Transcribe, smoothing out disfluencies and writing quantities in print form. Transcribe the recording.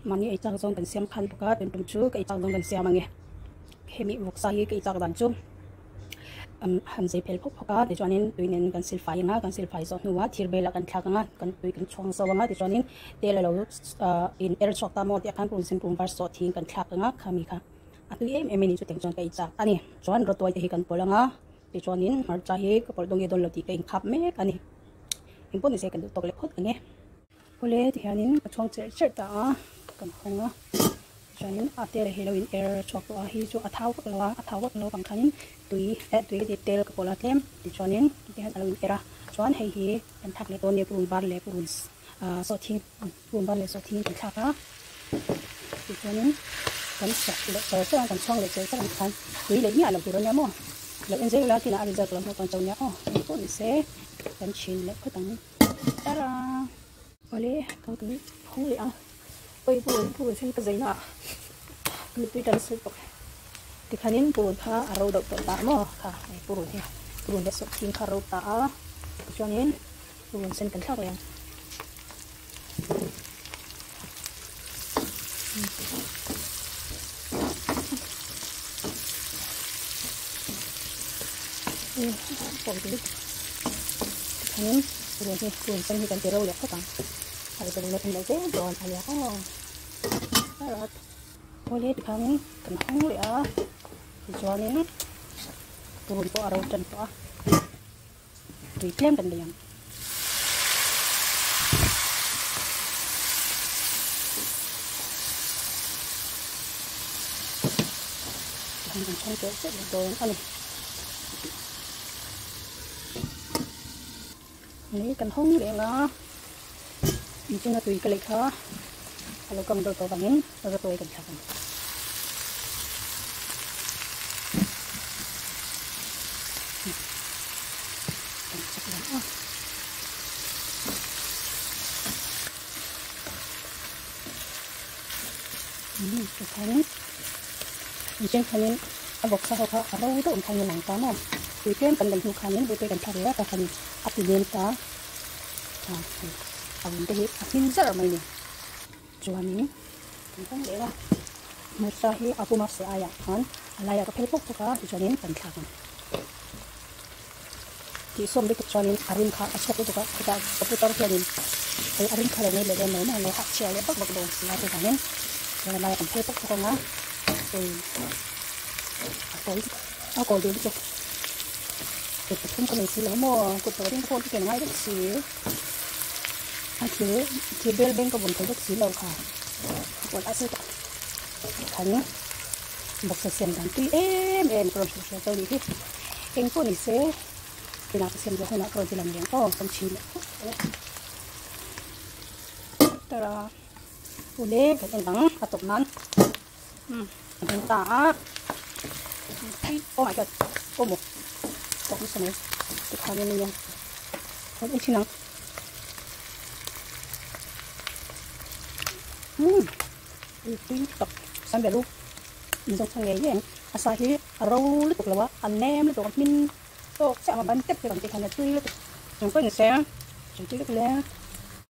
Mani ai chang zong kan siam khan puka ten tum chu kai chang zong kan siam ange hemi wok sa hi kai chang dan chu han zai pel phok phoka de chuanin tuinen kan silfai nga kan silfai zo nuwa thir bela kan thak nga kan tui kan chong so nga de chuanin tel lo in er chok ta mo te kan pun sim pum var so thing kan thak nga khami kha atui em ni chu teng chang kai chak ani chuan ro toi te hi kan polanga de chuanin mar cha hi ka pol dong ye don lo ti kai khap me ani impon ni se kan tok le khot ange pole ti hanin ka chong che che ta kan khonga chuanin atel heroin air chok a hi chu athau ka lo kam khanin tui de tel ka pola tlem ti chuanin ti han alun era chuan hei hi kan thak le ton ne purun bar le purun so thing purun bar le so thing kan thaka ti chuanin kan sa le so kan chong le che sa kan khan tui le ni ala purun ya mo le enje la ti na ali za to mo kan chong ya ko ni se kan chin le ko tang tara pole ka tu khong le a oi purun sen ka zaina cứ tùy trần sự thì khả năng purun pha arau đậu tận tạ mò cả này purun để sốt thiên arau tạ cho nên purun sen cần khác liền còn cái khả năng purun sen thì cần tiền đâu liền các bạn hay là purun nó thế rồi hay là có boleh kami kenhong ya kecuali turun po arau dan po diklaim dan diam dengan contoh sedang ini kenhong ya lah ini cina tui kali kah kalau kamu tahu bangin agak tuai kan cakap ini kekanin mungkin kanin abok sa ka araw ito ang kanin lang tama weekend pandang kanin buto kan karya ka kanin apilin ka awin deh asin jar mai ni juan ini tentang dia musahi aku masih ayah kan alaya ka pelpok ka juanin kan thakan di som dikit juanin arin ka asok itu ka kita keputar juanin ay arin ka lene lele no na hak sia le bak bak dong sila tu kanin jangan alaya kan pelpok ka nga ako dito to ito kung kami sila mo kutorin ko kita ngai dak si thì bel bên có bốn cái đất xí lâu cả còn đã sơ khánh một sợi xiêm đàn tuy em còn sợi tơ đi hết em cô này sẽ thì nào xiêm được hơn nào rồi thì làm miếng to không chín tara ule cái đắng cả tục nắn chúng ta oh my god một một cái này cái khăn này nha không ít nào sampai lu misal sanggainya asahi arau lu tuh lawa anem lu tuh min tuh sama bantet kan tekan itu lu yang kau ngeseng jadi lu